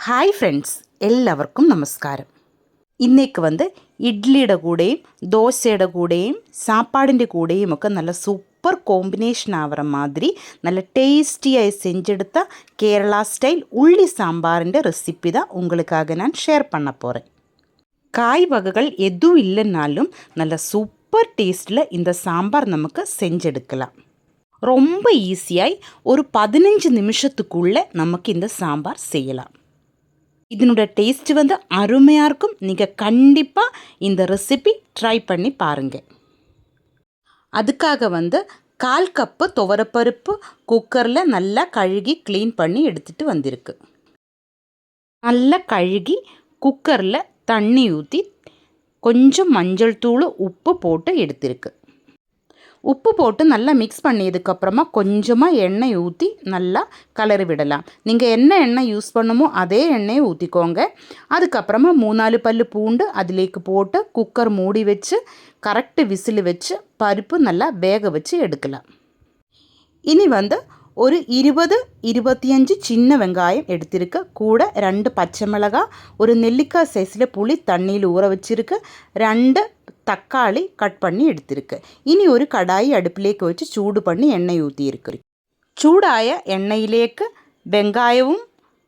Hi friends, എല്ലാവർക്കും നമസ്കാരം. ഇന്നേക്ക് ഇഡ്ഡലിയുടെ കൂടെയും ദോശയുടെ കൂടെയും സാപ്പാടിൻ്റെ കൂടെയും ഒക്കെ നല്ല സൂപ്പർ കോമ്പിനേഷൻ ആവുற മാതിരി നല്ല ടേസ്റ്റിയായി செஞ்செடுத்த കേരള സ്റ്റൈൽ ഉള്ളി സാമ്പാറിൻ്റെ ரெசிபி தான் உங்களுக்காக நான் ஷேர் பண்ண போகிறேன். காய் வகைகள் எதுவும் இல்லைன்னாலும் நல்ல சூப்பர் டேஸ்ட்டில் இந்த சாம்பார் நமக்கு செஞ்செடுக்கலாம். ரொம்ப ஈஸியாய் ஒரு 15 நிமிஷத்துக்குள்ளே நமக்கு இந்த சாம்பார் செய்யலாம். இதனோட டேஸ்ட் அருமையாக இருக்கும். நீங்கள் கண்டிப்பாக இந்த ரெசிபி ட்ரை பண்ணி பாருங்கள். அதுக்காக 1/4 கப்பு துவரப்பருப்பு குக்கரில் நல்லா கழுகி க்ளீன் பண்ணி எடுத்துகிட்டு வந்திருக்கு. நல்லா கழுகி குக்கரில் தண்ணி ஊற்றி கொஞ்சம் மஞ்சள் தூள் உப்பு போட்டு எடுத்திருக்கு. உப்பு போட்டு நல்லா மிக்ஸ் பண்ணியதுக்கப்புறமா கொஞ்சமாக எண்ணெய் ஊற்றி நல்லா கலரி விடலாம். நீங்கள் என்ன எண்ணெய் யூஸ் பண்ணுமோ அதே எண்ணெயை ஊற்றிக்கோங்க. அதுக்கப்புறமா 3-4 பல்லு பூண்டு அதிலேக்கு போட்டு குக்கர் மூடி வச்சு கரெக்டு விசில் வச்சு பருப்பு நல்லா வேக வச்சு எடுக்கலாம். இனி ஒரு 20-25 சின்ன வெங்காயம் எடுத்திருக்கு. கூட 2 பச்சை மிளகாய், ஒரு நெல்லிக்காய் சைஸில் புளி தண்ணியில் ஊற வச்சுருக்கு, 2 தக்காளி கட் பண்ணி எடுத்திருக்கு. இனி ஒரு கடாய் அடுப்பிலேக்கு வச்சு சூடு பண்ணி எண்ணெய் ஊற்றியிருக்கு. சூடாய எண்ணெயிலேக்கு வெங்காயமும்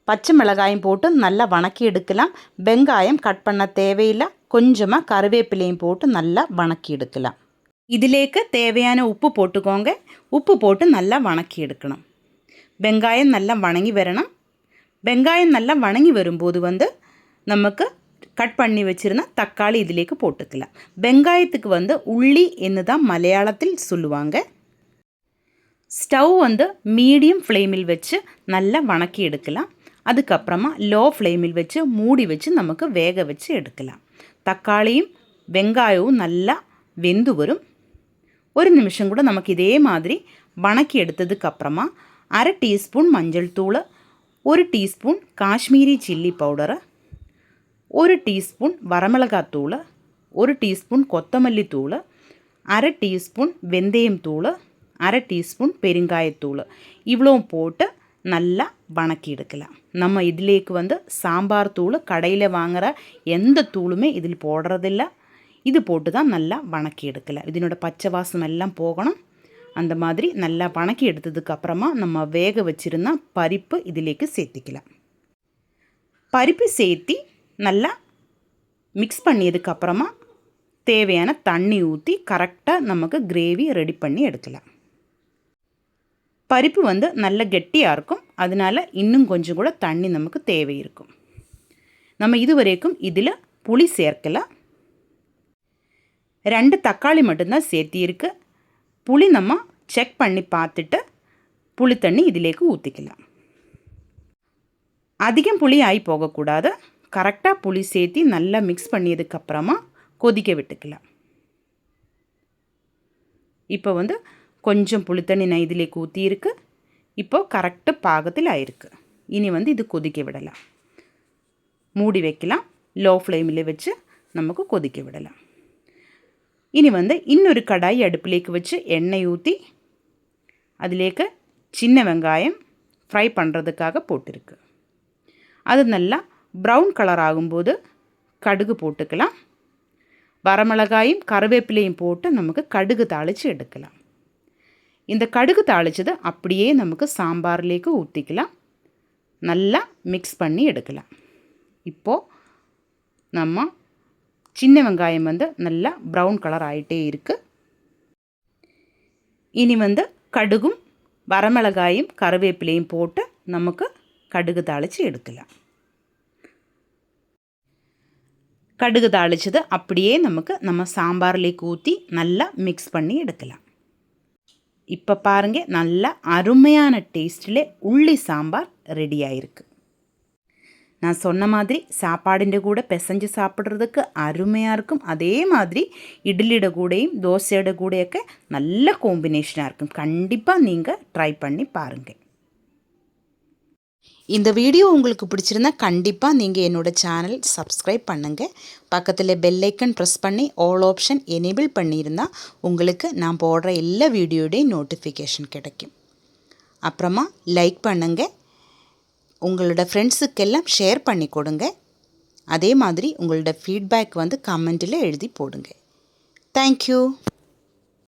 பச்சை மிளகாயும் போட்டு நல்லா வணக்கி எடுக்கலாம். வெங்காயம் கட் பண்ண தேவையில்லை. கொஞ்சமாக கருவேப்பிலையும் போட்டு நல்லா வணக்கி எடுக்கலாம். இதிலேக்கு தேவையான உப்பு போட்டுக்கோங்க. உப்பு போட்டு நல்லா வணக்கி எடுக்கணும். வெங்காயம் நல்லா வணங்கி வரணும். வெங்காயம் நல்லா வணங்கி வரும்போது நமக்கு கட் பண்ணி வச்சுருந்தா தக்காளி இதிலேக்கு போட்டுக்கலாம். வெங்காயத்துக்கு உள்ளி என்று தான் மலையாளத்தில் சொல்லுவாங்க. ஸ்டவ் மீடியம் ஃப்ளேமில் வச்சு நல்லா வணக்கி எடுக்கலாம். அதுக்கப்புறமா லோ ஃப்ளேமில் வச்சு மூடி வச்சு நமக்கு வேக வச்சு எடுக்கலாம். தக்காளியும் வெங்காயமும் நல்லா வெந்து வரும். ஒரு நிமிஷம் கூட நமக்கு இதே மாதிரி வணக்கி எடுத்ததுக்கப்புறமா 1/2 டீஸ்பூன் மஞ்சள் தூள், 1 teaspoon Kashmiri chilli powder, 1 teaspoon வரமிளகாத்தூள், 1 டீஸ்பூன் கொத்தமல்லி தூள், 1/2 டீஸ்பூன் வெந்தயம் தூள், 1/2 டீஸ்பூன் பெருங்காயத்தூள் இவ்வளோ போட்டு நல்லா வணக்கி எடுக்கலாம். நம்ம இதிலேக்கு சாம்பார் தூள் கடையில் வாங்குகிற எந்த தூளுமே இதில் போடுறதில்ல. இது போட்டு தான் நல்லா வணக்கி எடுக்கலாம். இதனோட பச்சை வாசம் எல்லாம் போகணும். அந்த மாதிரி நல்லா வணக்கி எடுத்ததுக்கப்புறமா நம்ம வேக வச்சுருந்தா பருப்பு இதிலேக்கு சேர்த்திக்கலாம். பருப்பு சேர்த்தி நல்லா மிக்ஸ் பண்ணியதுக்கப்புறமா தேவையான தண்ணி ஊற்றி கரெக்டாக நமக்கு கிரேவி ரெடி பண்ணி எடுக்கலாம். பருப்பு நல்ல கெட்டியாக இருக்கும். அதனால் இன்னும் கொஞ்சம் கூட தண்ணி நமக்கு தேவை இருக்கும். நம்ம இது வரைக்கும் இதில் புளி சேர்க்கலாம். 2 தக்காளி மட்டும்தான் சேர்த்திருக்கு. புளி நம்ம செக் பண்ணி பார்த்துட்டு புளி தண்ணி இதிலேக்கு ஊற்றிக்கலாம். அதிகம் புளி ஆகி போகக்கூடாது. கரெக்டாக புளி சேர்த்தி நல்லா மிக்ஸ் பண்ணியதுக்கப்புறமா கொதிக்க விட்டுக்கலாம். இப்போ கொஞ்சம் புளி தண்ணி நான் இதிலேக்கு ஊற்றியிருக்கு. இப்போது கரெக்டு பாகத்தில் ஆயிருக்கு. இனி இது கொதிக்க விடலாம். மூடி வைக்கலாம். லோ ஃப்ளேமில் வச்சு நமக்கு கொதிக்க விடலாம். இனி இன்னொரு கடாய் அடுப்பிலேக்கு வச்சு எண்ணெய் ஊற்றி அதிலேக்கு சின்ன வெங்காயம் ஃப்ரை பண்ணுறதுக்காக போட்டிருக்கு. அது நல்லா ப்ரௌன் கலர் ஆகும்போது கடுகு போட்டுக்கலாம். வரமிளகாயும் கருவேப்பிலையும் போட்டு நமக்கு கடுகு தாளித்து எடுக்கலாம். இந்த கடுகு தாளித்தது அப்படியே நமக்கு சாம்பார்லேக்கு ஊற்றிக்கலாம். நல்லா மிக்ஸ் பண்ணி எடுக்கலாம். இப்போது நம்ம சின்ன வெங்காயம் நல்லா ப்ரௌன் கலர் ஆகிட்டே இருக்குது. இனி கடுகும் வரமிளகாயும் கருவேப்பிலையும் போட்டு நமக்கு கடுகு தாளித்து எடுக்கலாம். கடுகு தாளித்தது அப்படியே நமக்கு நம்ம சாம்பார்லேக்கு ஊற்றி நல்லா மிக்ஸ் பண்ணி எடுக்கலாம். இப்போ பாருங்கள், நல்லா அருமையான டேஸ்ட்டில் உள்ளி சாம்பார் ரெடி ஆகிருக்கு. நான் சொன்ன மாதிரி சாப்பாடிൻ്റെ கூட பிசைஞ்சு சாப்பிட்றதுக்கு அருமையாக இருக்கும். அதே மாதிரி இட்லியோட கூடையும் தோசையோட கூடைയൊക്കെ நல்ல காம்பினேஷனாக இருக்கும். கண்டிப்பாக நீங்கள் ட்ரை பண்ணி பாருங்கள். இந்த வீடியோ உங்களுக்கு பிடிச்சிருந்தா கண்டிப்பாக நீங்கள் என்னோடய சேனல் சப்ஸ்கிரைப் பண்ணுங்கள். பக்கத்தில் பெல் ஐக்கன் ப்ரெஸ் பண்ணி ஆல் ஆப்ஷன் எனேபிள் பண்ணியிருந்தால் உங்களுக்கு நான் போடுற எல்லா வீடியோடையும் நோட்டிஃபிகேஷன் கிடைக்கும். அப்புறமா லைக் பண்ணுங்கள். உங்களோட ஃப்ரெண்ட்ஸுக்கெல்லாம் ஷேர் பண்ணி கொடுங்க. அதே மாதிரி உங்களோட ஃபீட்பேக் வந்து கமெண்ட்டில் எழுதி போடுங்க. தேங்க்யூ.